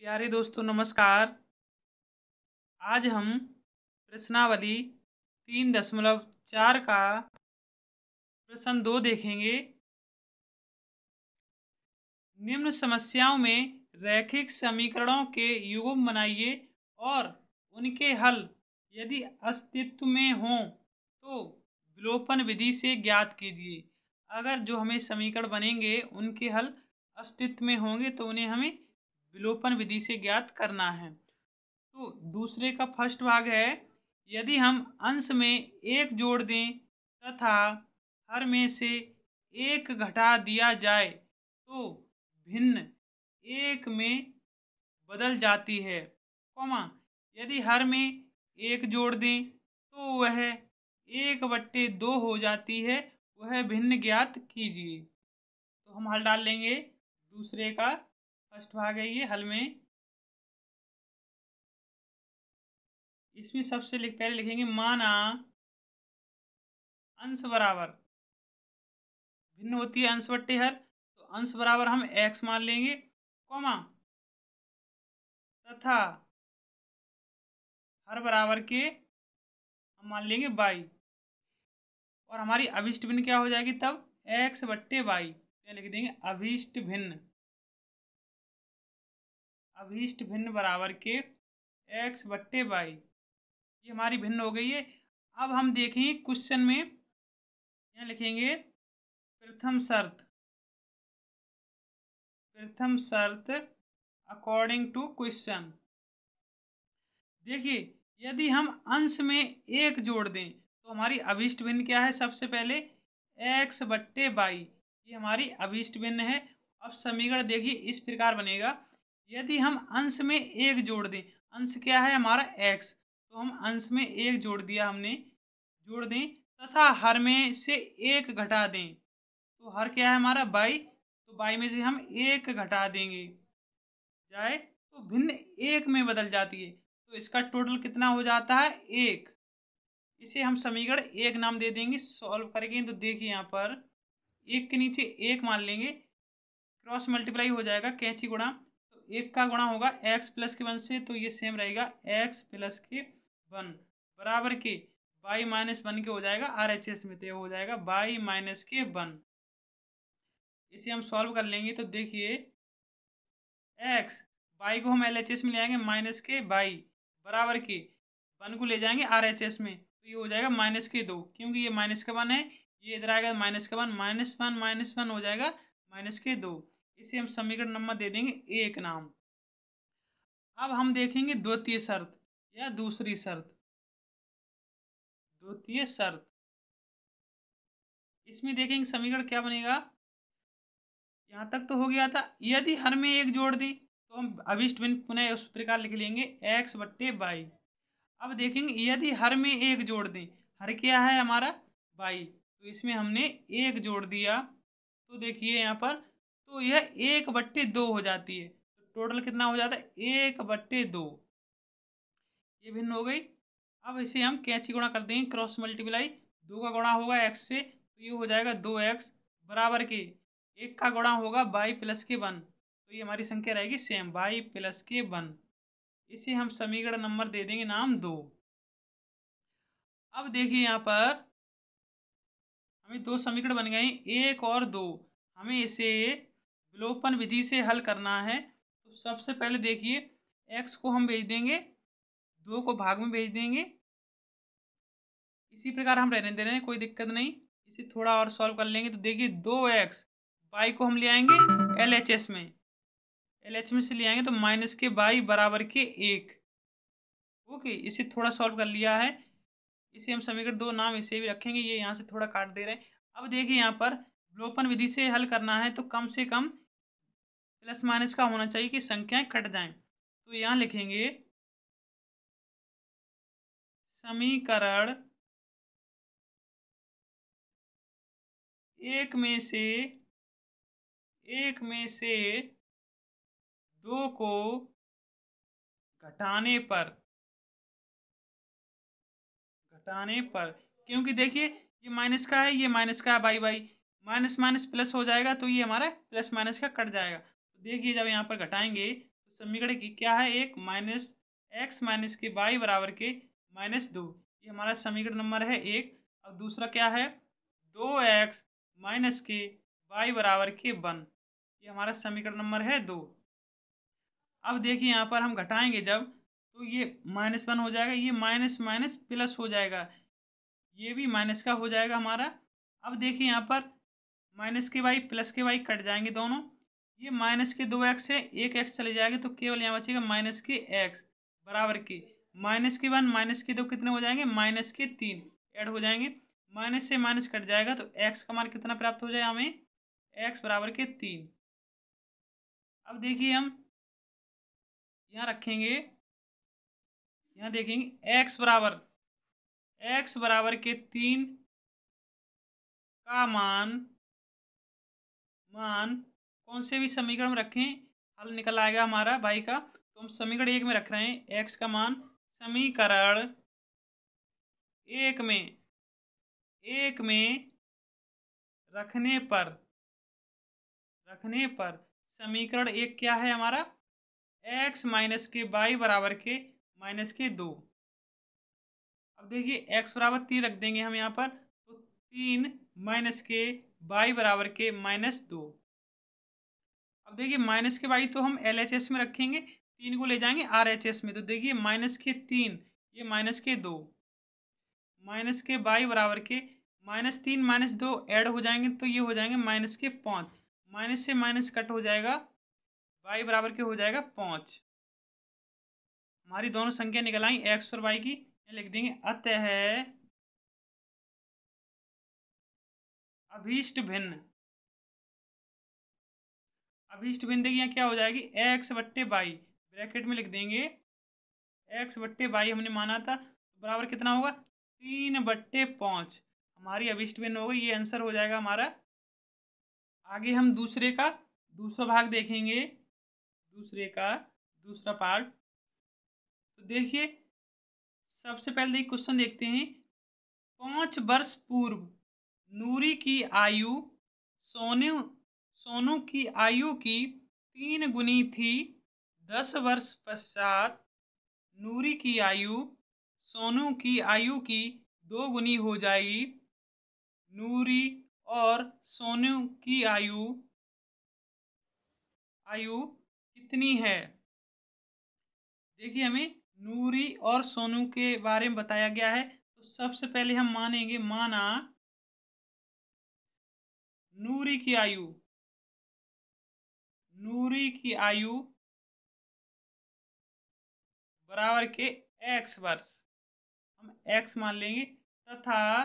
प्यारे दोस्तों नमस्कार। आज हम प्रश्नावली 3.4 का प्रश्न 2 देखेंगे। निम्न समस्याओं में रैखिक समीकरणों के युग्म बनाइए और उनके हल यदि अस्तित्व में हों तो विलोपन विधि से ज्ञात कीजिए। अगर जो हमें समीकरण बनेंगे उनके हल अस्तित्व में होंगे तो उन्हें हमें विलोपन विधि से ज्ञात करना है। तो दूसरे का फर्स्ट भाग है, यदि हम अंश में एक जोड़ दें तथा हर में से एक घटा दिया जाए तो भिन्न एक में बदल जाती है, यदि हर में एक जोड़ दें तो वह 1/2 हो जाती है, वह भिन्न ज्ञात कीजिए। तो हम हल डाल लेंगे। दूसरे का फर्स्ट भाग है ये हल में। इसमें सबसे पहले लिखेंगे माना अंश बराबर भिन्न होती है अंश बट्टे हर, तो अंश बराबर हम x मान लेंगे, तथा हर बराबर के हम मान लेंगे y, और हमारी अभिष्ट भिन्न क्या हो जाएगी तब x/y। लिख देंगे अभिष्ट भिन्न बराबर के x/y। ये हमारी भिन्न हो गई है। अब हम देखेंगे क्वेश्चन में, यहाँ लिखेंगे प्रथम शर्त अकॉर्डिंग टू क्वेश्चन। देखिए, यदि हम अंश में एक जोड़ दें तो हमारी अभिष्ट भिन्न क्या है, सबसे पहले x/y, ये हमारी अभिष्ट भिन्न है। अब समीकरण देखिए इस प्रकार बनेगा, यदि हम अंश में एक जोड़ दें, अंश क्या है हमारा x, तो हम अंश में एक जोड़ दिया हमने, जोड़ दें तथा हर में से एक घटा दें, तो हर क्या है हमारा y, तो y में से हम एक घटा देंगे जाए तो भिन्न एक में बदल जाती है, तो इसका टोटल कितना हो जाता है 1। इसे हम समीकरण 1 नाम दे देंगे। सॉल्व करेंगे तो देखिए यहाँ पर 1 के नीचे 1 मान लेंगे, क्रॉस मल्टीप्लाई हो जाएगा कैंची गुणा, तो 1 का गुणा होगा x प्लस के 1 से, तो ये सेम रहेगा x प्लस के 1 बराबर के y माइनस 1 के हो जाएगा RHS में, तो हो जाएगा y माइनस के 1। इसे हम सॉल्व कर लेंगे तो देखिए x y को हम LHS में ले आएंगे माइनस के y बराबर के 1 को ले जाएंगे RHS में, तो ये हो जाएगा माइनस के 2, क्योंकि ये माइनस का 1 है, ये इधर आएगा माइनस का 1, -1 हो जाएगा माइनस के 2। इसे हम समीकरण नंबर दे देंगे 1 नाम। अब हम देखेंगे द्वितीय शर्त या दूसरी शर्त। द्वितीय शर्त, इसमें देखेंगे समीकरण क्या बनेगा। यहाँ तक तो हो गया था, यदि हर में एक जोड़ दें तो हम अभिष्ट भिन्न पुनः उस प्रकार लिख लेंगे x/y। अब देखेंगे यदि हर में एक जोड़ दें, हर क्या है हमारा y, तो इसमें हमने एक जोड़ दिया, तो देखिए यहाँ पर तो यह 1/2 हो जाती है, तो टोटल कितना हो जाता है 1/2। ये भिन्न हो गई। अब इसे हम कैंची गुणा कर देंगे, क्रॉस मल्टीप्लाई, 2 का गुणा होगा x से, तो ये हो जाएगा 2x बराबर के 1 का गुणा होगा y प्लस के 1, तो ये हमारी संख्या रहेगी सेम y प्लस के 1। इसे हम समीकरण नंबर दे देंगे नाम 2। अब देखिए यहाँ पर हमें 2 समीकरण बन गए, 1 और 2। हमें इसे विलोपन विधि से हल करना है। तो सबसे पहले देखिए x को हम भेज देंगे, 2 को भाग में भेज देंगे, इसी प्रकार हम रहने दे रहे हैं, कोई दिक्कत नहीं। इसे थोड़ा और सॉल्व कर लेंगे तो देखिए 2x, y को हम ले आएंगे LHS में, LH में से ले आएंगे तो माइनस के y बराबर के 1। ओके, इसे थोड़ा सॉल्व कर लिया है। इसे हम समीकरण 2 नाम इसे भी रखेंगे, ये यहाँ से थोड़ा काट दे रहे हैं। अब देखिए यहाँ पर विलोपन विधि से हल करना है तो कम से कम प्लस माइनस का होना चाहिए कि संख्याएं कट जाएं। तो यहाँ लिखेंगे समीकरण 1 में से 2 को घटाने पर, क्योंकि देखिए ये माइनस का है, ये माइनस का है, by by minus minus plus हो जाएगा, तो ये हमारा प्लस माइनस का कट जाएगा। तो देखिए जब यहाँ पर घटाएंगे तो समीकरण की क्या है, एक माइनस एक्स माइनस के वाई बराबर के -2, ये हमारा समीकरण नंबर है एक। अब दूसरा क्या है, 2x माइनस के वाई बराबर के 1, ये हमारा समीकरण नंबर है 2। अब देखिए यहाँ पर हम घटाएंगे जब, तो ये -1 हो जाएगा, ये माइनस माइनस प्लस हो जाएगा, ये भी माइनस का हो जाएगा हमारा। अब देखिए यहाँ पर माइनस के वाई प्लस के वाई कट जाएंगे दोनों, ये माइनस के 2x से 1x चले जाएंगे, तो केवल यहाँ बचेगा माइनस के x बराबर के माइनस के 1 माइनस के 2 कितने हो जाएंगे, माइनस के 3 ऐड हो जाएंगे, माइनस से माइनस कट जाएगा, तो x का मान कितना प्राप्त हो जाएगा हमें, x बराबर के 3। अब देखिए हम यहाँ रखेंगे, यहाँ देखेंगे x बराबर के 3 का मान कौन से भी समीकरण में रखें, हल निकल आएगा हमारा बाई का। तो हम समीकरण 1 में रख रहे हैं x का मान, समीकरण एक में रखने पर समीकरण 1 क्या है हमारा, x माइनस के वाई बराबर के -2। अब देखिए x बराबर 3 रख देंगे हम यहाँ पर, तो 3 माइनस के वाई बराबर के -2। अब देखिए माइनस के वाई तो हम LHS में रखेंगे, 3 को ले जाएंगे RHS में, तो देखिए माइनस के 3 ये माइनस के 2, माइनस के वाई बराबर के -3 -2 ऐड हो जाएंगे, तो ये हो जाएंगे माइनस के 5, माइनस से माइनस कट हो जाएगा, वाई बराबर के हो जाएगा 5। हमारी दोनों संख्या निकल आई एक्स और वाई की, लिख देंगे अतः अभीष्ट भिन्न देखिए यहाँ क्या हो जाएगी, एक्स बट्टे वाई, ब्रैकेट में लिख देंगे एक्स बट्टे वाई हमने माना था, बराबर कितना होगा 3/5, हमारी अभीष्ट भिन्न हो गई, ये आंसर हो जाएगा हमारा। आगे हम दूसरा भाग देखेंगे, दूसरा पार्ट। तो देखिए सबसे पहले देखिए क्वेश्चन देखते हैं, 5 वर्ष पूर्व नूरी की आयु सोनू की आयु की 3 गुनी थी, 10 वर्ष पश्चात नूरी की आयु सोनू की आयु की 2 गुनी हो जाएगी, नूरी और सोनू की आयु कितनी है। देखिए हमें नूरी और सोनू के बारे में बताया गया है, तो सबसे पहले हम मानेंगे, माना नूरी की आयु बराबर के x वर्ष, हम x मान लेंगे, तथा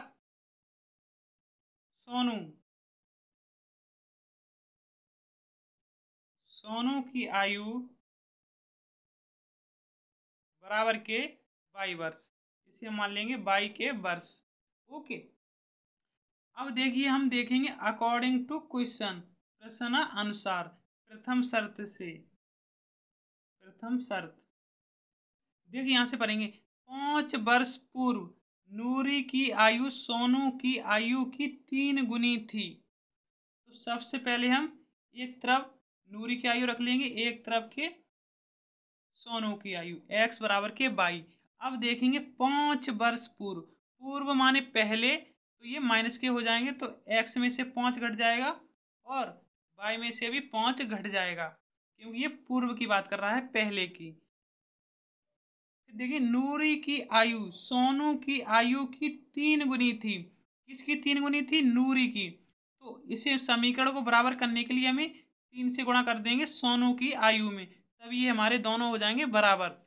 सोनू की आयु बराबर के y वर्ष, इसे हम मान लेंगे y के वर्ष। ओके, अब देखिए हम देखेंगे अकॉर्डिंग टू क्वेश्चन, प्रश्न अनुसार, प्रथम शर्त देखिए यहाँ से पढ़ेंगे, 5 वर्ष पूर्व नूरी की आयु सोनू की आयु की 3 गुनी थी। तो सबसे पहले हम एक तरफ नूरी की आयु रख लेंगे, एक तरफ के सोनू की आयु, x बराबर के वाई। अब देखेंगे 5 वर्ष पूर्व माने पहले, तो ये माइनस के हो जाएंगे, तो x में से 5 घट जाएगा और y में से भी 5 घट जाएगा, क्योंकि ये पूर्व की बात कर रहा है, पहले की। देखिए नूरी की आयु सोनू की आयु की 3 गुनी थी, किसकी 3 गुनी थी, नूरी की। तो इसे समीकरण को बराबर करने के लिए हमें 3 से गुणा कर देंगे सोनू की आयु में, तब ये हमारे दोनों हो जाएंगे बराबर।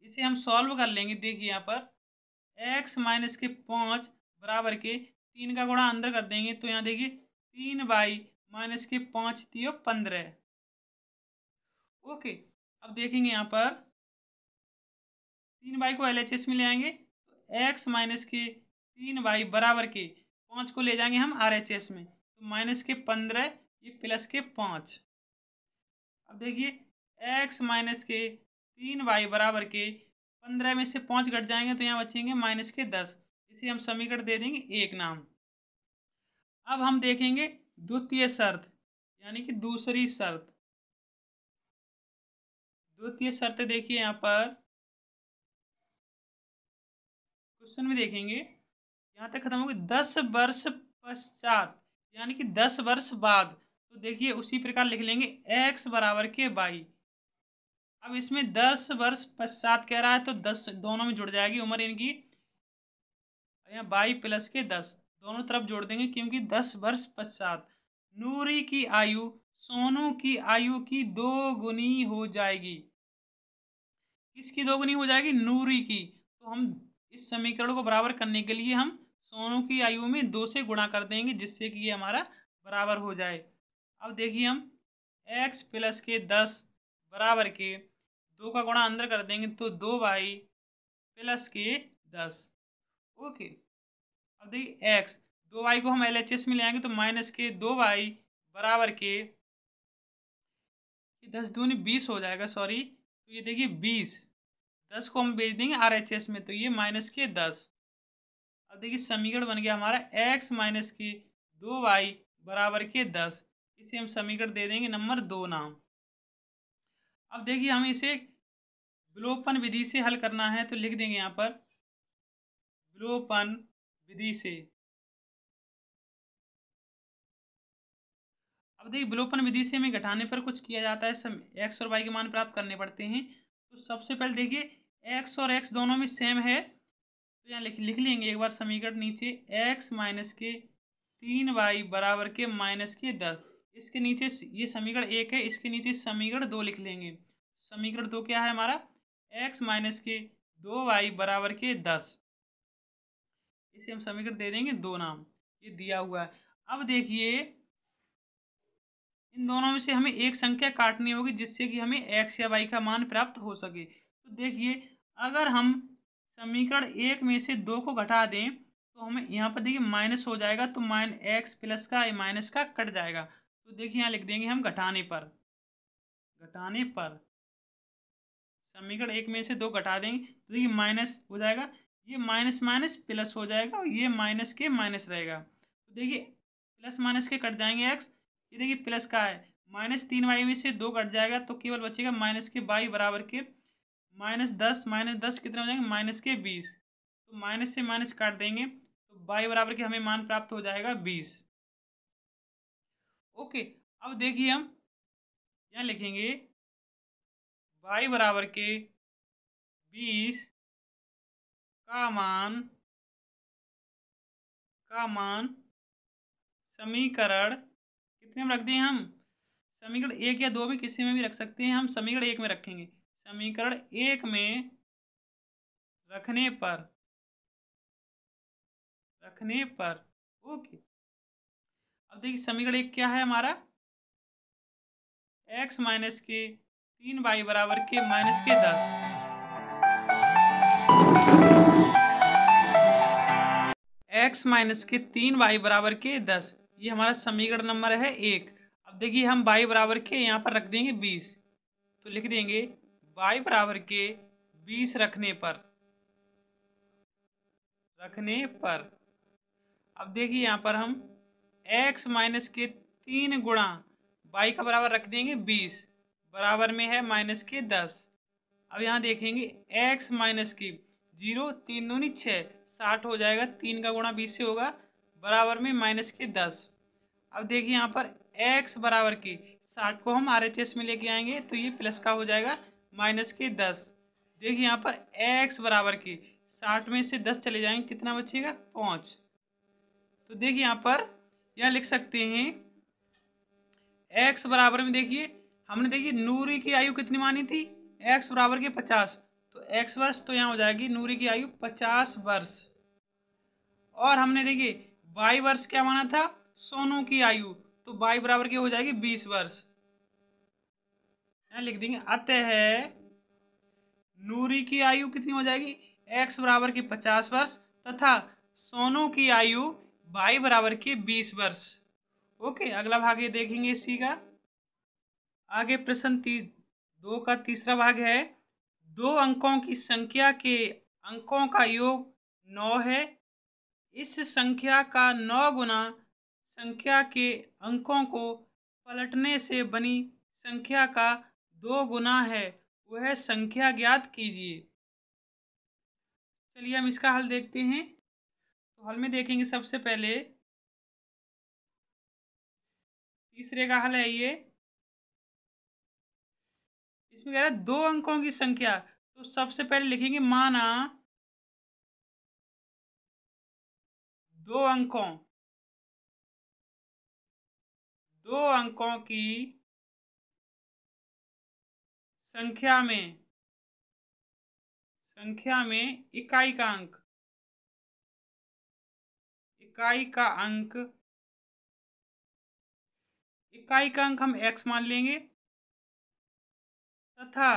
इसे हम सॉल्व कर लेंगे, देखिए यहाँ पर x माइनस के 5 बराबर के 3 का गुणा अंदर कर देंगे, तो यहाँ देखिए 3y माइनस के 5 3 15। ओके, अब देखेंगे यहाँ पर 3y को LHS में ले आएंगे, तो x माइनस के 3y बराबर के 5 को ले जाएंगे हम RHS में, तो माइनस के 15 ये प्लस के 5। अब देखिए x माइनस के 3y बराबर के 15 में से 5 घट जाएंगे, तो यहाँ बचेंगे माइनस के 10, इसे हम समीकरण दे देंगे 1 नाम। अब हम देखेंगे द्वितीय शर्त, यानी कि दूसरी शर्त। द्वितीय शर्त देखिए यहाँ पर क्वेश्चन में देखेंगे, यहाँ तक खत्म होगी 10 वर्ष पश्चात, यानी कि 10 वर्ष बाद। तो देखिए उसी प्रकार लिख लेंगे x बराबर के y। अब इसमें 10 वर्ष पश्चात कह रहा है तो 10 दोनों में जुड़ जाएगी उम्र इनकी, यहाँ 22 प्लस के 10 दोनों तरफ जोड़ देंगे, क्योंकि 10 वर्ष पश्चात नूरी की आयु सोनू की आयु की 2 गुनी हो जाएगी। किसकी 2 गुनी हो जाएगी? नूरी की। तो हम इस समीकरण को बराबर करने के लिए हम सोनू की आयु में 2 से गुणा कर देंगे, जिससे कि ये हमारा बराबर हो जाए। अब देखिए हम x प्लस के 10 बराबर के 2 का गुणा अंदर कर देंगे तो 2y प्लस के 10। ओके, अब देखिए x 2y को हम LHS में ले आएंगे तो माइनस के 2y बराबर के 10 दूनी 20 हो जाएगा, सॉरी। तो ये देखिए 20, 10 को हम भेज देंगे RHS में, तो ये माइनस के 10। अब देखिए समीकरण बन गया हमारा x माइनस के 2y बराबर के 10। इसे हम समीकरण दे देंगे नंबर 2 नाम। अब देखिए हमें इसे विलोपन विधि से हल करना है, तो लिख देंगे यहाँ पर विलोपन विधि से। अब देखिए विलोपन विधि से हमें घटाने पर कुछ किया जाता है, x और y के मान प्राप्त करने पड़ते हैं। तो सबसे पहले देखिए x और x दोनों में सेम है, तो यहाँ लिख लेंगे एक बार समीकरण नीचे x माइनस के 3y बराबर के माइनस के 10। इसके नीचे ये समीकरण 1 है, इसके नीचे समीकरण 2 लिख लेंगे। समीकरण 2 क्या है हमारा? x माइनस के 2y बराबर के 10। इसे हम समीकरण दे देंगे 2 नाम, ये दिया हुआ है। अब देखिए इन दोनों में से हमें एक संख्या काटनी होगी, जिससे कि हमें x या y का मान प्राप्त हो सके। तो देखिए अगर हम समीकरण 1 में से 2 को घटा दें तो हमें यहाँ पर देखिए माइनस हो जाएगा, तो x प्लस का माइनस का कट जाएगा। तो देखिए यहाँ लिख देंगे हम घटाने पर समीकरण 1 में से 2 घटा देंगे तो देखिए माइनस हो जाएगा, ये माइनस माइनस प्लस हो जाएगा और ये माइनस के माइनस रहेगा। तो देखिए प्लस माइनस के कट जाएंगे x, ये देखिए प्लस का है, माइनस 3y में से 2 कट जाएगा तो केवल बचेगा माइनस के y बराबर के माइनस 10 कितने हो जाएंगे? माइनस के 20। तो माइनस से माइनस काट देंगे तो y बराबर के हमें मान प्राप्त हो जाएगा 20। ओके, अब देखिए हम यहाँ लिखेंगे y बराबर के 20 का मान समीकरण कितने में रख दें हम? समीकरण 1 या 2 में किसी में भी रख सकते हैं, हम समीकरण 1 में रखेंगे। समीकरण 1 में रखने पर ओके। अब देखिए समीकरण 1 क्या है हमारा? x माइनस के 3y बराबर के माइनस के 10। x माइनस के 3y बराबर के 10, ये हमारा समीकरण नंबर है 1। अब देखिए हम y बराबर के यहाँ पर रख देंगे 20, तो लिख देंगे y बराबर के 20 रखने पर अब देखिए यहाँ पर हम x माइनस के 3 गुणा y का बराबर रख देंगे 20, बराबर में है माइनस के 10। अब यहाँ देखेंगे x माइनस की 0 3 दूनी 6, 60 हो जाएगा, 3 का गुणा 20 से होगा, बराबर में माइनस के 10। अब देखिए यहाँ पर x बराबर की 60 को हम RHS में लेके आएंगे तो ये प्लस का हो जाएगा माइनस के 10। देखिए यहाँ पर x बराबर की 60 में से 10 चले जाएंगे, कितना बचेगा? 5। तो देखिए यहाँ पर यह लिख सकते हैं x बराबर में, देखिए हमने देखिए नूरी की आयु कितनी मानी थी? x बराबर के 50, तो x वर्ष, तो यहाँ हो जाएगी नूरी की आयु 50 वर्ष। और हमने देखिए y वर्ष क्या माना था? सोनू की आयु, तो y बराबर की हो जाएगी 20 वर्ष। यहाँ लिख देंगे अतः नूरी की आयु कितनी हो जाएगी? x बराबर की 50 वर्ष तथा सोनू की आयु y बराबर की 20 वर्ष। ओके, अगला भाग ये देखेंगे इसी का। आगे प्रश्न 2 का तीसरा भाग है, 2 अंकों की संख्या के अंकों का योग 9 है। इस संख्या का 9 गुना संख्या के अंकों को पलटने से बनी संख्या का 2 गुना है, वह संख्या ज्ञात कीजिए। चलिए हम इसका हल देखते हैं। तो हल में देखेंगे सबसे पहले तीसरे का हल है ये। इसमें कह रहा है 2 अंकों की संख्या। तो सबसे पहले लिखेंगे माना 2 अंकों की संख्या में इकाई का अंक हम x मान लेंगे तथा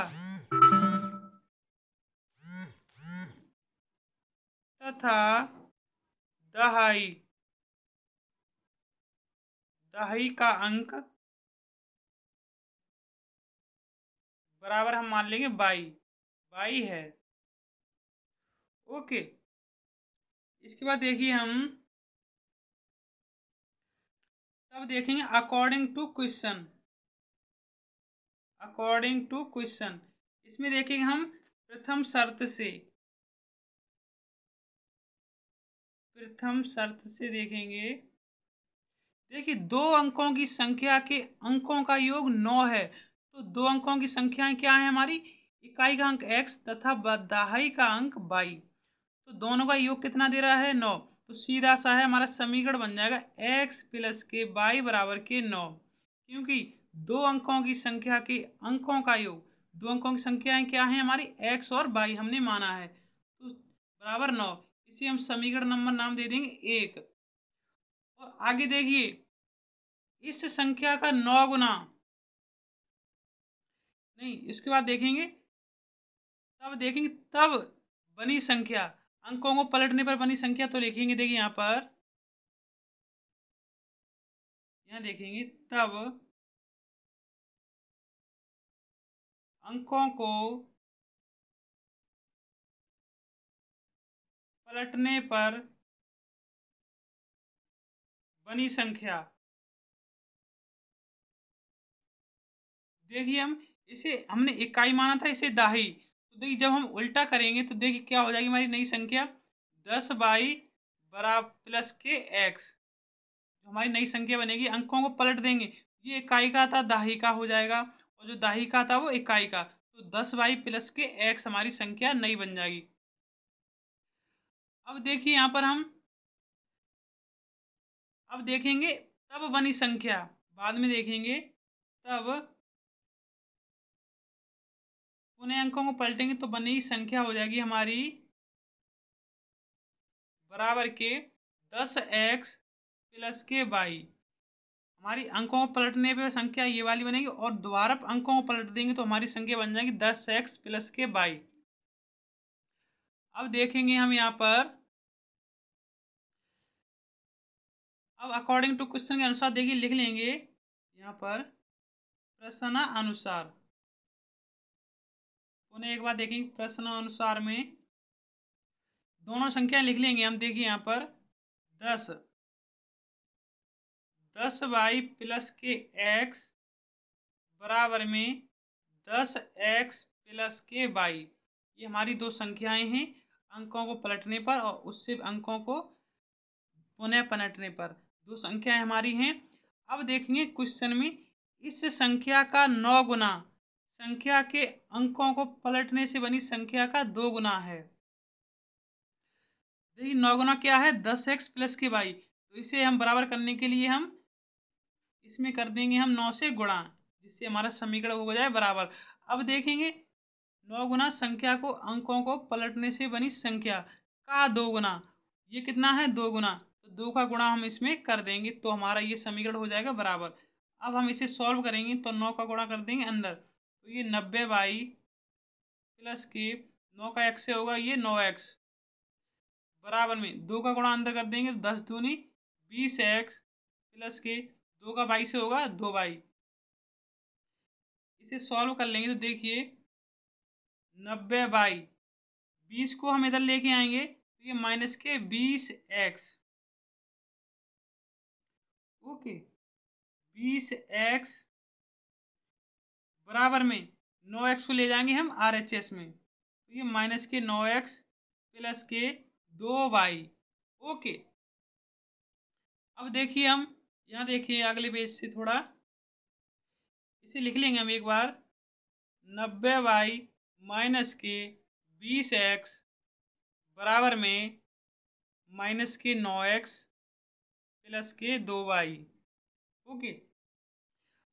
दहाई का अंक बराबर हम मान लेंगे 22 है। ओके, इसके बाद देखिए हम तब देखेंगे अकॉर्डिंग टू क्वेश्चन। इसमें देखेंगे हम प्रथम शर्त से देखेंगे। देखिए 2 अंकों की संख्या के अंकों का योग 9 है। तो 2 अंकों की संख्याएं क्या है हमारी? इकाई का अंक x तथा दहाई का अंक y। तो दोनों का योग कितना दे रहा है? 9। तो सीधा सा है हमारा समीकरण बन जाएगा x प्लस के y बराबर के 9। क्योंकि 2 अंकों की संख्या के अंकों का योग, 2 अंकों की संख्याएं क्या है हमारी? x और y हमने माना है, तो बराबर 9। इसे हम समीकरण नंबर नाम दे देंगे 1। और आगे देखिए इस संख्या का 9 गुना नहीं, इसके बाद देखेंगे तब बनी संख्या, अंकों को पलटने पर बनी संख्या। तो लिखेंगे देखिए यहाँ देखेंगे तब अंकों को पलटने पर बनी संख्या। देखिए हम इसे हमने इकाई माना था, इसे दहाई। तो देखिए जब हम उल्टा करेंगे तो देखिए क्या हो जाएगी हमारी नई संख्या 10 बराबर प्लस के x। हमारी नई संख्या बनेगी, अंकों को पलट देंगे। ये इकाई का था दहाई का हो जाएगा और जो दहाई का था वो इकाई का। तो 10 प्लस के x हमारी संख्या नई बन जाएगी। अब देखिए यहाँ पर हम अब देखेंगे तब बनी संख्या, बाद में देखेंगे तब पुनः अंकों को पलटेंगे तो बनी संख्या हो जाएगी हमारी बराबर के 10x प्लस के y। हमारी अंकों को पलटने पे संख्या ये वाली बनेगी और दोबारा अंकों को पलट देंगे तो हमारी संख्या बन जाएगी 10x प्लस के y। अब देखेंगे हम यहाँ पर अब अकॉर्डिंग टू क्वेश्चन के अनुसार देखिए लिख लेंगे यहाँ पर प्रश्न अनुसार। पुनः एक बार देखेंगे प्रश्न अनुसार में दोनों संख्या लिख लेंगे हम। देखिए यहाँ पर 10y प्लस के x बराबर में 10x प्लस के y। ये हमारी दो संख्याएं हैं अंकों को पलटने पर और उससे अंकों को पुनः पलटने पर, दो संख्याएं हमारी हैं। अब देखेंगे क्वेश्चन में इस संख्या का 9 गुना संख्या के अंकों को पलटने से बनी संख्या का 2 गुना है। देखिए 9 गुना क्या है? 10x प्लस के y। तो इसे हम बराबर करने के लिए हम इसमें कर देंगे हम 9 से गुणा, जिससे हमारा समीकरण हो जाए बराबर। अब देखेंगे 9 गुना संख्या को अंकों को पलटने से बनी संख्या का 2 गुना। ये कितना है? 2 गुना। तो 2 का गुणा हम इसमें कर देंगे तो हमारा ये समीकरण हो जाएगा बराबर। अब हम इसे सॉल्व करेंगे तो 9 का गुणा कर देंगे अंदर, तो ये 90y प्लस के 9 का x से होगा ये 9x बराबर में 2 का गुणा अंदर कर देंगे तो 10 दूनी 20x प्लस के 2 का y से होगा 2y। इसे सॉल्व कर लेंगे तो देखिए 90y 20 को हम इधर लेके आएंगे तो ये माइनस के 20x। ओके, 20x बराबर में 9x को ले जाएंगे हम RHS में, तो ये -9x प्लस के 2y। ओके, अब देखिए हम यहाँ देखिए अगले पेज से थोड़ा इसे लिख लेंगे हम एक बार। 90y माइनस के 20x बराबर में -9x प्लस के 2y। ओके,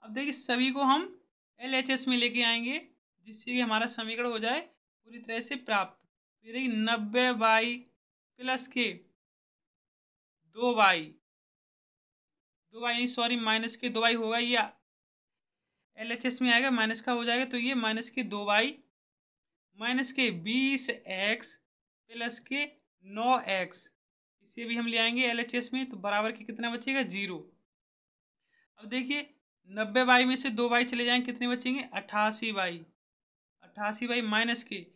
अब देखिए सभी को हम LHS में लेके आएंगे जिससे कि हमारा समीकरण हो जाए पूरी तरह से प्राप्त। तो ये देखिए 90y प्लस के 2y, सॉरी माइनस के 2y होगा, ये LHS में आएगा, माइनस का हो जाएगा, तो ये -2y माइनस के 20x प्लस के 9x, इसे भी हम ले आएंगे LHS में, तो बराबर के कितना बचेगा 0। अब देखिए 90y में से 2y चले जाएंगे, कितने बचेंगे 88y, 88y माइनस के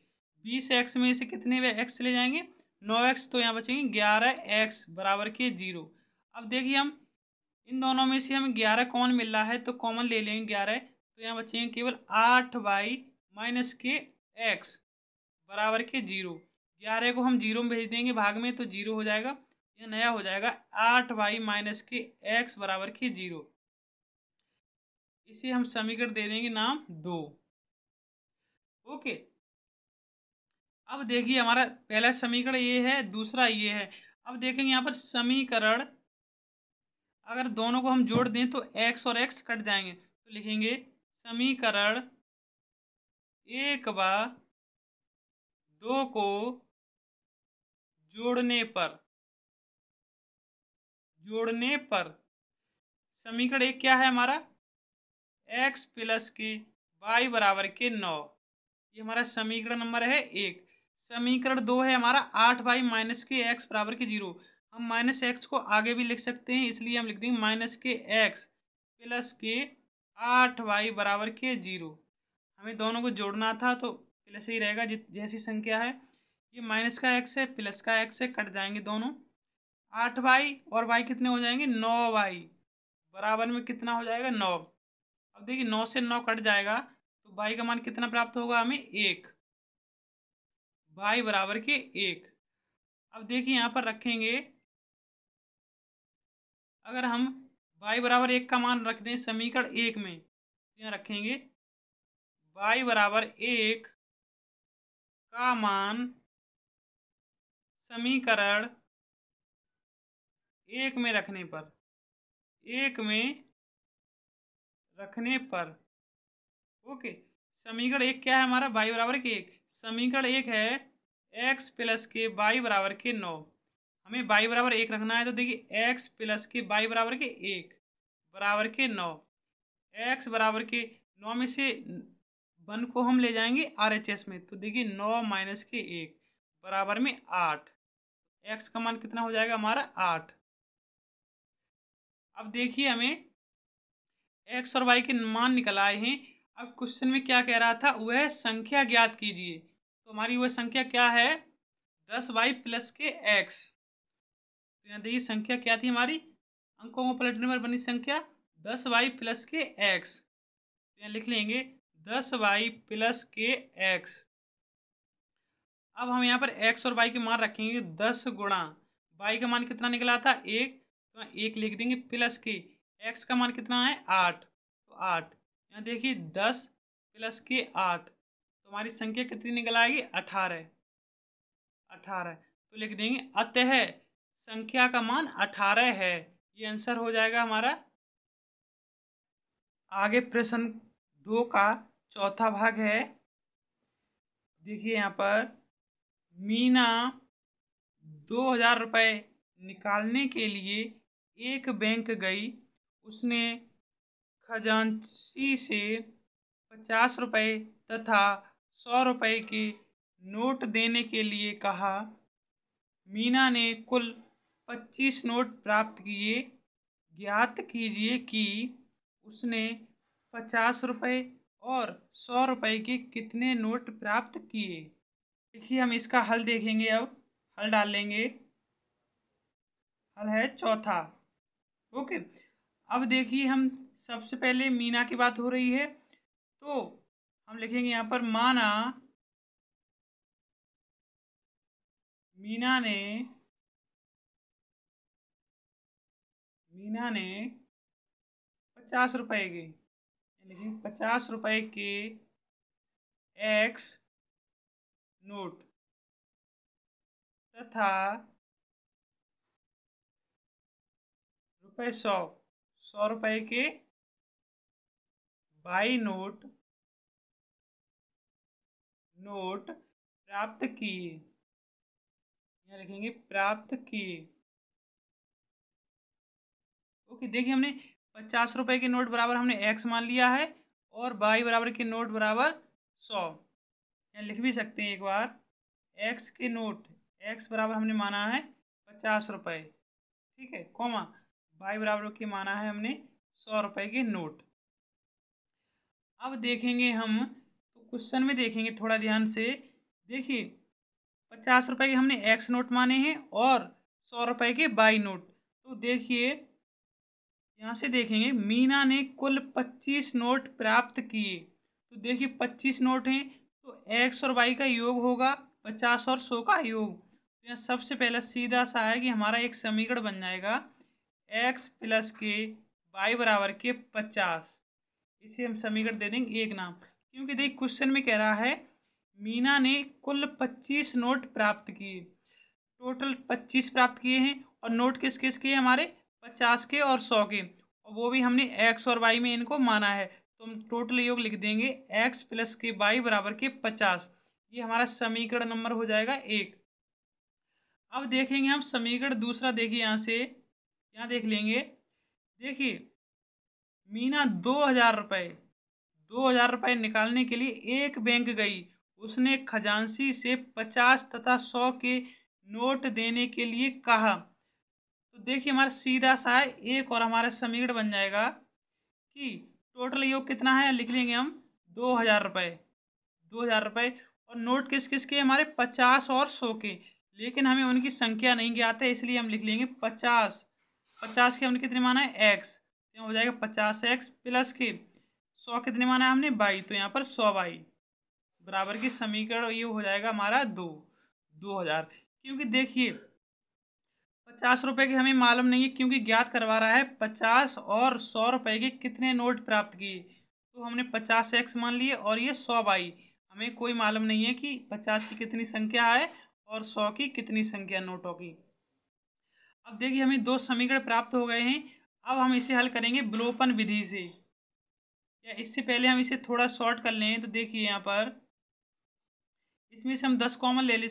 20x में से कितने x चले जाएंगे 9x, तो यहाँ बचेंगे 11x बराबर के 0। अब देखिए हम इन दोनों में से हमें 11 कॉमन मिल रहा है, तो कॉमन ले लेंगे 11, तो यहाँ बचेंगे केवल 8y माइनस के x बराबर के 0। 11 को हम 0 में भेज देंगे भाग में, तो 0 हो जाएगा, यह नया हो जाएगा 8y माइनस के x बराबर के 0। इसे हम समीकरण दे देंगे नाम 2। ओके, अब देखिए हमारा पहला समीकरण ये है, दूसरा ये है। अब देखेंगे यहाँ पर समीकरण अगर दोनों को हम जोड़ दें तो x और x कट जाएंगे, तो लिखेंगे समीकरण 1 व 2 को जोड़ने पर समीकरण 1 क्या है हमारा x प्लस के y बराबर के 9, ये हमारा समीकरण नंबर है 1। समीकरण 2 है हमारा 8y माइनस के x बराबर के 0। हम माइनस एक्स को आगे भी लिख सकते हैं, इसलिए हम लिख देंगे माइनस के x प्लस के 8y बराबर के 0। हमें दोनों को जोड़ना था तो प्लस ही रहेगा, जैसी संख्या है। ये माइनस का x है, प्लस का x है, कट जाएंगे दोनों। 8y और y कितने हो जाएंगे 9y बराबर में कितना हो जाएगा 9। अब देखिए 9 से 9 कट जाएगा, तो y का मान कितना प्राप्त होगा हमें 1, y बराबर के 1। अब देखिए यहाँ पर रखेंगे, अगर हम y बराबर 1 का मान रख दें समीकरण 1 में, यहाँ रखेंगे y बराबर 1 का मान समीकरण 1 में रखने पर ओके, समीकरण 1 क्या है हमारा y बराबर के 1। समीकरण 1 है x प्लस के y बराबर के 9। हमें y बराबर 1 रखना है, तो देखिए x प्लस के y बराबर के 1 बराबर के 9। x बराबर के 9 में से 1 को हम ले जाएंगे RHS में, तो देखिए 9 माइनस के 1 बराबर में 8। x का मान कितना हो जाएगा हमारा 8। अब देखिए हमें x और y के मान निकल आए हैं। अब क्वेश्चन में क्या कह रहा था, वह संख्या ज्ञात कीजिए। तो हमारी वह संख्या क्या है 10y प्लस के x। तो यहाँ देखिए संख्या क्या थी हमारी, अंकों को पलटने पर बनी संख्या 10y प्लस के x। तो यहाँ लिख लेंगे 10y प्लस के x। अब हम यहाँ पर x और y के मान रखेंगे 10 गुणा y का मान कितना निकला था 1, तो 1 लिख देंगे प्लस के x का मान कितना है 8, तो 8। यहाँ देखिए 10 प्लस के 8, तो हमारी संख्या कितनी निकल आएगी 18। तो लिख देंगे अतः संख्या का मान 18 है। ये आंसर हो जाएगा हमारा। आगे प्रश्न 2 का चौथा भाग है। देखिए यहाँ पर मीना 2000 रुपये निकालने के लिए एक बैंक गई। उसने खजांची से 50 रुपये तथा 100 रुपये के नोट देने के लिए कहा। मीना ने कुल 25 नोट प्राप्त किए। ज्ञात कीजिए कि उसने 50 रुपये और 100 रुपये के कितने नोट प्राप्त किए। देखिए हम इसका हल देखेंगे। अब हल डाल लेंगे। हल है चौथा। ओके, अब देखिए हम सबसे पहले मीना की बात हो रही है, तो हम लिखेंगे यहाँ पर माना मीना ने 50 रुपए के, लेकिन 50 रुपए के एक्स नोट तथा ₹100 के बाई नोट प्राप्त किए। यहाँ लिखेंगे प्राप्त किए। ओके, देखिए हमने 50 रुपए के नोट बराबर हमने एक्स मान लिया है और बाई बराबर के नोट बराबर 100। यहाँ लिख भी सकते हैं एक बार, एक्स के नोट, एक्स बराबर हमने माना है 50 रुपए, ठीक है, कॉमा बाई बराबर के माना है हमने 100 रुपए के नोट। अब देखेंगे हम, तो क्वेश्चन में देखेंगे थोड़ा ध्यान से। देखिए 50 रुपए के हमने एक्स नोट माने हैं और 100 रुपए के बाई नोट। तो देखिए यहाँ से देखेंगे मीना ने कुल 25 नोट प्राप्त किए। तो देखिए 25 नोट हैं, तो एक्स और बाई का योग होगा 50 और 100 का योग। तो यहाँ सबसे पहले सीधा सा है कि हमारा एक समीकरण बन जाएगा एक्स प्लस के बाई बराबर के 50। इसे हम समीकरण दे देंगे एक नाम, क्योंकि देखिए क्वेश्चन में कह रहा है मीना ने कुल 25 नोट प्राप्त किए। टोटल 25 प्राप्त किए हैं और नोट किस किस के हमारे 50 के और 100 के, और वो भी हमने एक्स और वाई में इनको माना है। तो हम टोटल योग लिख देंगे एक्स प्लस के वाई बराबर के 50। ये हमारा समीकरण नंबर हो जाएगा 1। अब देखेंगे हम समीकरण दूसरा। देखिए यहाँ से, यहाँ देख लेंगे। देखिए मीना 2000 रुपये निकालने के लिए एक बैंक गई। उसने खजांची से 50 तथा 100 के नोट देने के लिए कहा। तो देखिए हमारा सीधा सा है एक, और हमारा समीकरण बन जाएगा कि टोटल योग कितना है, लिख लेंगे हम 2000 रुपये। 2000 रुपये और नोट किस किस के, हमारे 50 और 100 के, लेकिन हमें उनकी संख्या नहीं ज्ञात है, इसलिए हम लिख लेंगे 50। 50 के हमने कितने माना है, एक्स, तो हो जाएगा 50x प्लस के 100 कितने माना है हमने, बाई, तो यहाँ पर 100y बराबर की समीकरण ये हो जाएगा हमारा 2000। क्योंकि देखिए 50 रुपए के हमें मालूम नहीं है, क्योंकि ज्ञात करवा रहा है 50 और 100 रुपए के कितने नोट प्राप्त किए। तो हमने 50x मान लिए और ये 100y, हमें कोई मालूम नहीं है कि 50 की कितनी संख्या है और 100 की कितनी संख्या नोटों की। अब देखिए हमें दो समीकरण प्राप्त हो गए हैं। अब हम इसे हल करेंगे विलोपन विधि से, या इससे पहले हम इसे थोड़ा शॉर्ट कर लें। तो देखिए यहाँ पर इसमें से हम 10 कॉमन ले लें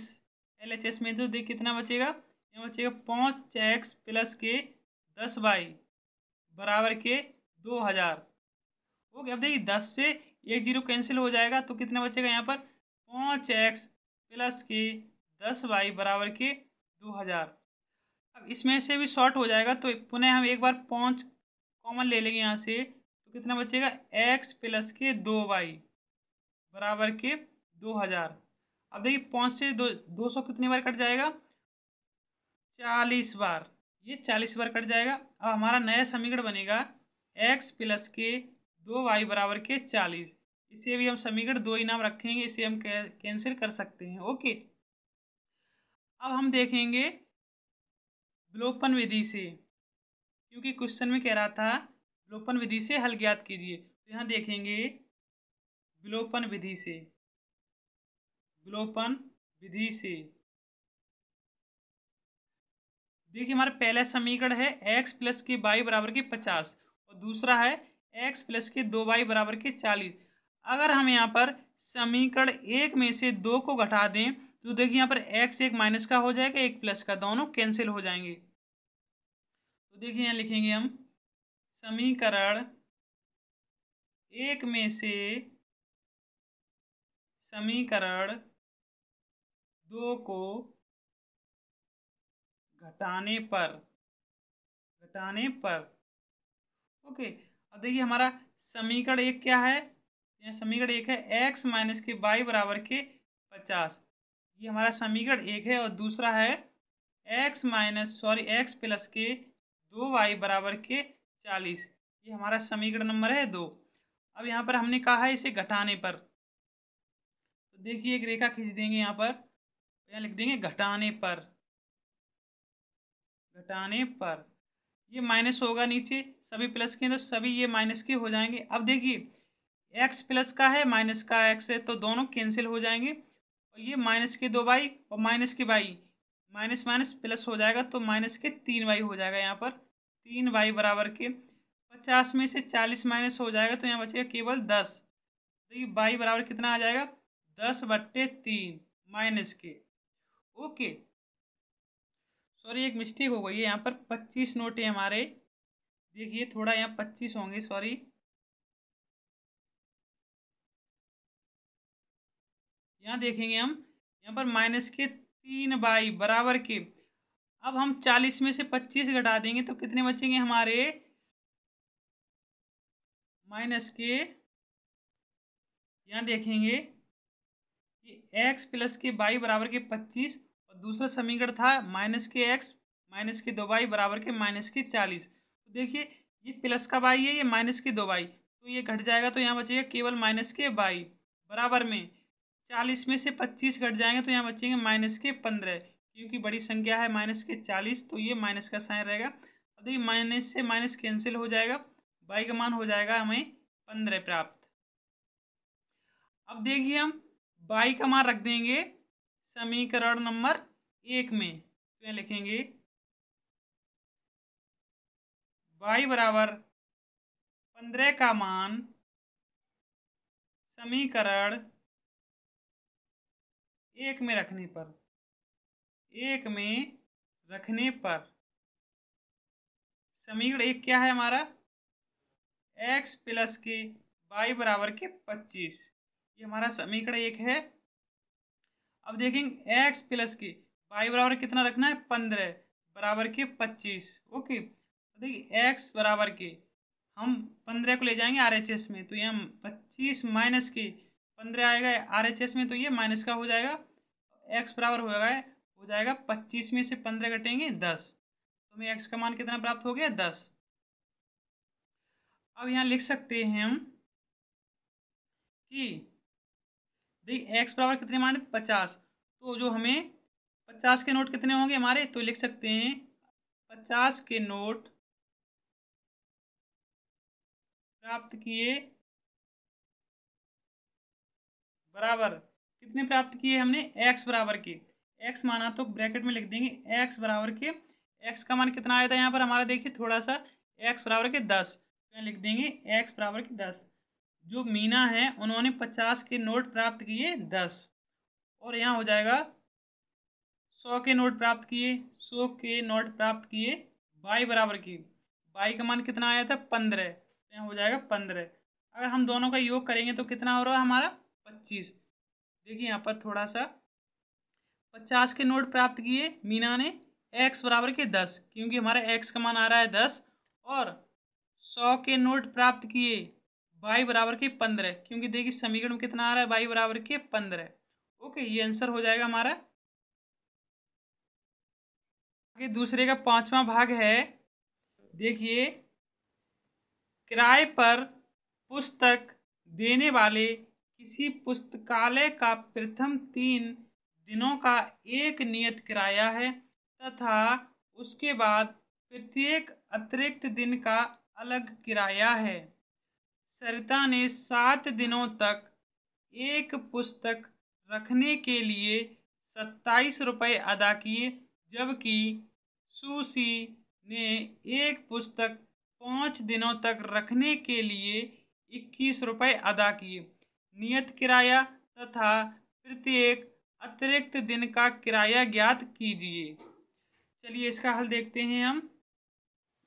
LHS में, तो देखिए कितना बचेगा, यहाँ बचेगा 5x प्लस के 10y बराबर के 2000। ओके, अब देखिए 10 से एक जीरो कैंसिल हो जाएगा, तो कितना बचेगा यहाँ पर 5x प्लस के 10y बराबर के 2000। अब इसमें से भी शॉर्ट हो जाएगा, तो पुनः हम एक बार 5 कॉमन ले लेंगे यहाँ से, तो कितना बचेगा x प्लस के 2y बराबर के 2000। अब देखिए 5 से 200 कितनी बार कट जाएगा, 40 बार, ये 40 बार कट जाएगा। अब हमारा नया समीकरण बनेगा x प्लस के 2y बराबर के 40। इसे भी हम समीकरण 2 ही नाम रखेंगे, इसे हम कैंसिल कर सकते हैं। ओके, अब हम देखेंगे विलोपन विधि से, क्योंकि क्वेश्चन में कह रहा था विलोपन विधि से हल ज्ञात कीजिए। तो यहाँ देखेंगे विलोपन विधि से, विलोपन विधि से देखिए हमारा पहला समीकरण है x प्लस के y बराबर के 50 और दूसरा है x प्लस के 2y बराबर के 40। अगर हम यहाँ पर समीकरण एक में से दो को घटा दें, तो देखिए यहाँ पर x एक माइनस का हो जाएगा, एक प्लस का, दोनों कैंसिल हो जाएंगे। तो देखिए यहाँ लिखेंगे हम समीकरण एक में से समीकरण दो को घटाने पर ओके। अब देखिए हमारा समीकरण एक क्या है, यह समीकरण एक है x माइनस के y बराबर के 50, ये हमारा समीकरण एक है, और दूसरा है x प्लस के 2y बराबर के 40, ये हमारा समीकरण नंबर है 2। अब यहाँ पर हमने कहा है इसे घटाने पर, तो देखिए एक रेखा खींच देंगे यहाँ पर, यहाँ लिख देंगे घटाने पर, घटाने पर ये माइनस होगा, नीचे सभी प्लस के हैं तो सभी ये माइनस के हो जाएंगे। अब देखिए एक्स प्लस का है, माइनस का एक्स है, तो दोनों कैंसिल हो जाएंगे और ये माइनस के 2y और माइनस के y, माइनस माइनस प्लस हो जाएगा तो माइनस के 3y हो जाएगा। यहाँ पर 3y बराबर के 50 में से 40 माइनस हो जाएगा तो यहाँ बचेगा केवल 10। तो ये y बराबर कितना आ जाएगा, 10/3 माइनस के। ओके, सॉरी एक मिस्टेक हो गई है, यहाँ पर 25 नोट है हमारे, देखिए थोड़ा यहाँ 25 होंगे, सॉरी। यहाँ देखेंगे हम, यहाँ पर माइनस के 3y बराबर के, अब हम 40 में से 25 घटा देंगे तो कितने बचेंगे हमारे, माइनस के, यहाँ देखेंगे कि x प्लस के y बराबर के 25 और दूसरा समीकरण था माइनस के x माइनस के 2y बराबर के माइनस के 40। तो देखिए ये प्लस का y है, ये माइनस के 2y, तो ये घट जाएगा तो यहाँ बचेगा केवल माइनस के y बराबर में 40 में से 25 घट जाएंगे तो यहाँ बचेंगे माइनस के 15, क्योंकि बड़ी संख्या है माइनस के 40 तो ये माइनस का साइन रहेगा। अब देखिए माइनस से माइनस कैंसिल हो जाएगा, y का मान हो जाएगा हमें 15 प्राप्त। अब देखिए हम y का मान रख देंगे समीकरण नंबर 1 में, तो यहाँ लिखेंगे y बराबर 15 का मान समीकरण 1 में रखने पर, 1 में रखने पर समीकरण 1 क्या है हमारा, x प्लस के y बराबर के 25, ये हमारा समीकरण 1 है। अब देखेंगे x प्लस के y बराबर कितना रखना है, 15 बराबर के 25। ओके, तो देखिए x बराबर के हम 15 को ले जाएंगे RHS में, तो यहाँ 25 माइनस के 15 आएगा RHS में, तो ये माइनस का हो जाएगा, x बराबर हो जाएगा 25 में से 15 घटेंगे 10, तो हमें x का मान कितना प्राप्त हो गया, 10। अब यहाँ लिख सकते हैं हम कि देखिए x बराबर कितने माने 50, तो जो हमें 50 के नोट कितने होंगे हमारे, तो लिख सकते हैं 50 के नोट प्राप्त किए बराबर, कितने प्राप्त किए हमने, x बराबर के, x माना तो ब्रैकेट में लिख देंगे x बराबर के, x का मान कितना आया था यहाँ पर हमारा, देखिए थोड़ा सा, x बराबर के 10, यहाँ लिख देंगे x बराबर के 10। जो मीना है उन्होंने 50 के नोट प्राप्त किए 10, और यहाँ हो जाएगा 100 के नोट प्राप्त किए, 100 के नोट प्राप्त किए y बराबर की, y का मान कितना आया था 15, यहाँ हो जाएगा 15। अगर हम दोनों का योग करेंगे तो कितना हो रहा है हमारा 25। देखिए यहाँ पर थोड़ा सा 50 के नोट प्राप्त किए मीना ने, x बराबर के 10, क्योंकि हमारा x का मान आ रहा है 10, और 100 के नोट प्राप्त किए y बराबर के 15, क्योंकि देखिए समीकरण में कितना आ रहा है y बराबर के 15। ओके, ये आंसर हो जाएगा हमारा। आगे दूसरे का 5वां भाग है, देखिए किराए पर पुस्तक देने वाले किसी पुस्तकालय का प्रथम 3 दिनों का एक नियत किराया है तथा उसके बाद प्रत्येक अतिरिक्त दिन का अलग किराया है। सरिता ने 7 दिनों तक एक पुस्तक रखने के लिए 27 रुपये अदा किए, जबकि सुशी ने एक पुस्तक 5 दिनों तक रखने के लिए 21 रुपये अदा किए। नियत किराया तथा प्रत्येक अतिरिक्त दिन का किराया ज्ञात कीजिए। चलिए इसका हल देखते हैं हम।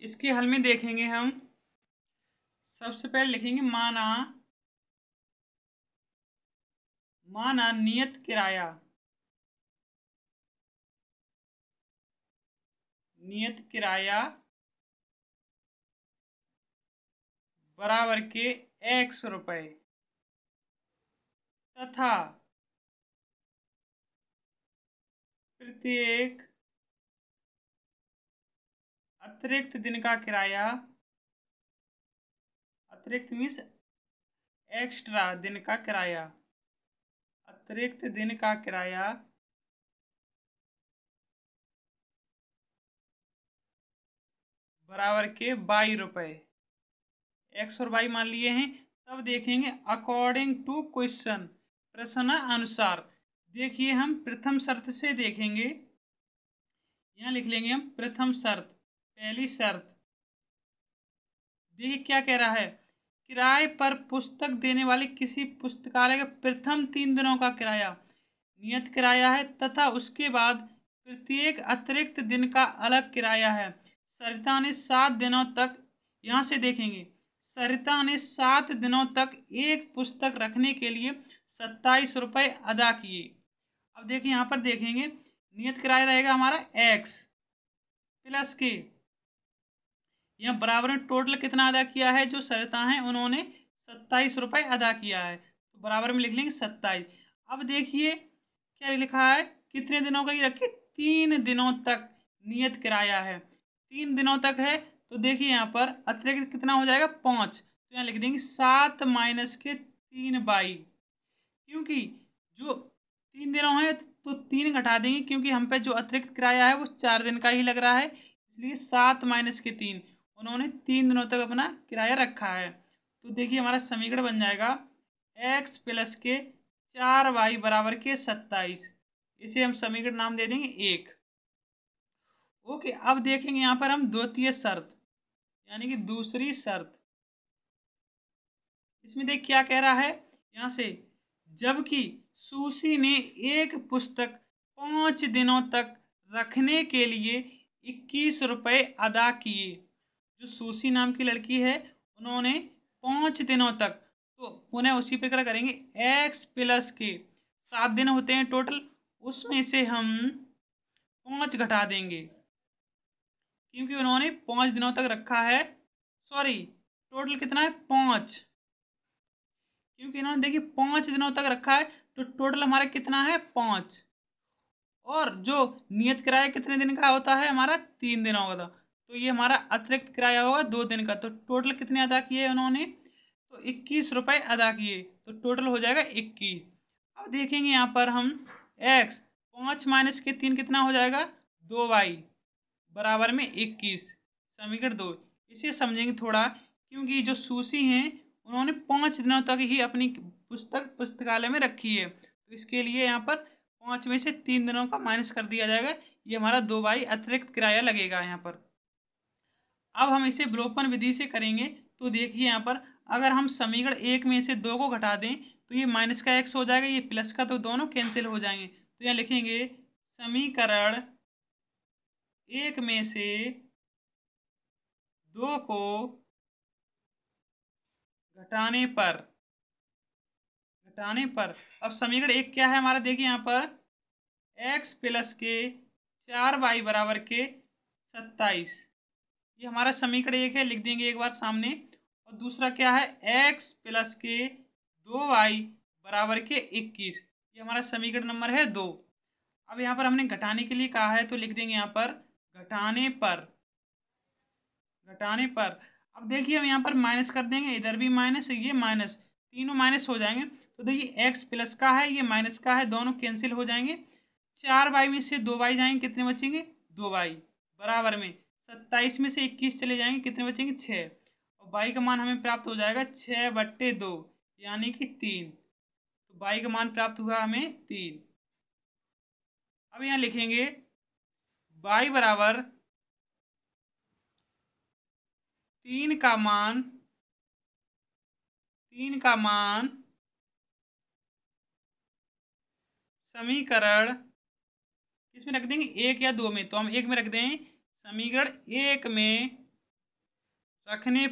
इसके हल में देखेंगे हम, सबसे पहले लिखेंगे माना नियत किराया, नियत किराया बराबर के x रुपये तथा प्रत्येक अतिरिक्त दिन का किराया, अतिरिक्त मीन्स एक्स्ट्रा दिन का किराया, अतिरिक्त दिन का किराया बराबर के 22 रुपये, एक्स और वाई मान लिए हैं। तब देखेंगे अकॉर्डिंग टू क्वेश्चन, प्रश्न अनुसार। देखिए हम प्रथम शर्त से देखेंगे, यहाँ लिख लेंगे हम प्रथम शर्त, पहली शर्त। देखिए क्या कह रहा है, किराए पर पुस्तक देने वाले किसी पुस्तकालय का प्रथम 3 दिनों का किराया नियत किराया है तथा उसके बाद प्रत्येक अतिरिक्त दिन का अलग किराया है। सरिता ने 7 दिनों तक, यहाँ से देखेंगे, सरिता ने 7 दिनों तक एक पुस्तक रखने के लिए 27 रुपये अदा किए। अब देखिए यहाँ पर देखेंगे नियत किराया रहेगा हमारा x प्लस के, यहाँ बराबर में टोटल कितना अदा किया है, जो सरिता हैं उन्होंने 27 रुपये अदा किया है, तो बराबर में लिख लेंगे 27। अब देखिए क्या लिखा है, कितने दिनों का ये रखिए, 3 दिनों तक नियत किराया है, 3 दिनों तक है। तो देखिए यहाँ पर अतिरिक्त कितना हो जाएगा, 5, तो यहाँ लिख देंगे 7 माइनस के 3 बाई, क्योंकि जो 3 दिनों है तो 3 घटा देंगे, क्योंकि हम पे जो अतिरिक्त किराया है वो 4 दिन का ही लग रहा है, इसलिए 7 माइनस के 3, उन्होंने 3 दिनों तक अपना किराया रखा है। तो देखिए हमारा समीकरण बन जाएगा x प्लस के 4y बराबर के 27, इसे हम समीकरण नाम दे देंगे 1। ओके, अब देखेंगे यहाँ पर हम द्वितीय शर्त, यानी कि दूसरी शर्त। इसमें देख क्या कह रहा है, यहाँ से, जबकि सुशी ने एक पुस्तक 5 दिनों तक रखने के लिए 21 रुपये अदा किए। जो सुशी नाम की लड़की है उन्होंने 5 दिनों तक, तो पुनः उसी प्रकार करेंगे, x प्लस के 7 दिन होते हैं टोटल, उसमें से हम 5 घटा देंगे, क्योंकि उन्होंने 5 दिनों तक रखा है। सॉरी, टोटल कितना है, 5, क्योंकि इन्होंने देखिए 5 दिनों तक रखा है, तो टोटल हमारा कितना है, 5। और जो नियत किराया कितने दिन का होता है हमारा, 3 दिनों का था, तो ये हमारा अतिरिक्त किराया होगा 2 दिन का। तो टोटल कितने अदा किए उन्होंने, तो 21 रुपये अदा किए, तो टोटल हो जाएगा 21। अब देखेंगे यहाँ पर हम x, 5 माइनस के 3 कितना हो जाएगा, 2y बराबर में 21, समीकरण 2। इसे समझेंगे थोड़ा, क्योंकि जो सुशी हैं उन्होंने 5 दिनों तक ही अपनी पुस्तक पुस्तकालय में रखी है, तो इसके लिए यहाँ पर 5 में से 3 दिनों का माइनस कर दिया जाएगा, ये हमारा 2y अतिरिक्त किराया लगेगा यहाँ पर। अब हम इसे विलोपन विधि से करेंगे, तो देखिए यहाँ पर अगर हम समीकरण 1 में से 2 को घटा दें तो ये माइनस का x हो जाएगा, ये प्लस का, तो दोनों कैंसिल हो जाएंगे। तो यहाँ लिखेंगे समीकरण 1 में से 2 को घटाने पर अब समीकरण 1 क्या है हमारा, देखिए यहाँ पर x प्लस के 4y बराबर के 27, ये हमारा समीकरण 1 है, लिख देंगे एक बार सामने। और दूसरा क्या है, x प्लस के 2y बराबर के 21, ये हमारा समीकरण नंबर है 2। अब यहाँ पर हमने घटाने के लिए कहा है, तो लिख देंगे यहाँ पर घटाने पर। अब देखिए हम यहाँ पर माइनस कर देंगे, इधर भी माइनस, ये माइनस, तीनों माइनस हो जाएंगे। तो देखिए x प्लस का है, ये माइनस का है, दोनों कैंसिल हो जाएंगे। 4y में से 2y जाएंगे, कितने बचेंगे, 2y बराबर में 27 में से 21 चले जाएंगे, कितने बचेंगे, 6, और y का मान हमें प्राप्त हो जाएगा 6/2, यानी कि 3। तो y का मान प्राप्त हुआ हमें 3। अब यहाँ लिखेंगे y बराबर 3 का मान समीकरण किसमें रख देंगे, 1 या 2 में, तो हम 1 में रख दें। समीकरण 1 में रखने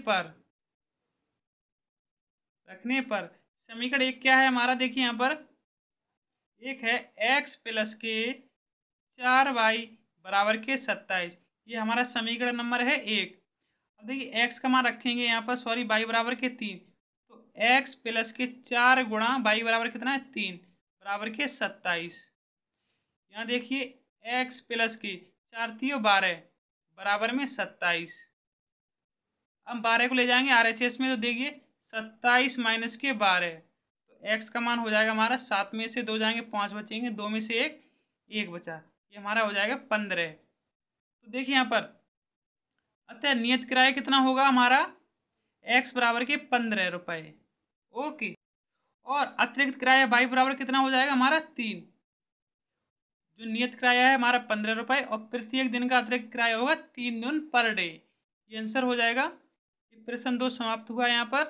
पर समीकरण 1 क्या है हमारा, देखिए यहाँ पर 1 है x प्लस के 4y बराबर के 27, ये हमारा समीकरण नंबर है 1। अब देखिए x का मान रखेंगे यहाँ पर, सॉरी, y बराबर के 3, तो x प्लस के 4 गुणा y बराबर कितना है, 3 बराबर के 27। यहाँ देखिए x प्लस के 4 3 12 बराबर में 27। अब 12 को ले जाएंगे RHS में, तो देखिए 27 माइनस के 12, तो एक्स का मान हो जाएगा हमारा 7 में से 2 जाएंगे 5 बचेंगे, 2 में से 1 बचा, ये हमारा हो जाएगा 15। तो देखिए यहाँ पर अतः नियत किराया कितना होगा हमारा एक्स बराबर के 15 रुपये। ओके, और अतिरिक्त किराया वाई बराबर कितना हो जाएगा हमारा 3। जो नियत किराया है हमारा 15 रुपये और प्रत्येक दिन का अतिरिक्त किराया होगा 3 दिन पर डे। ये आंसर हो जाएगा। प्रश्न 2 समाप्त हुआ यहाँ पर।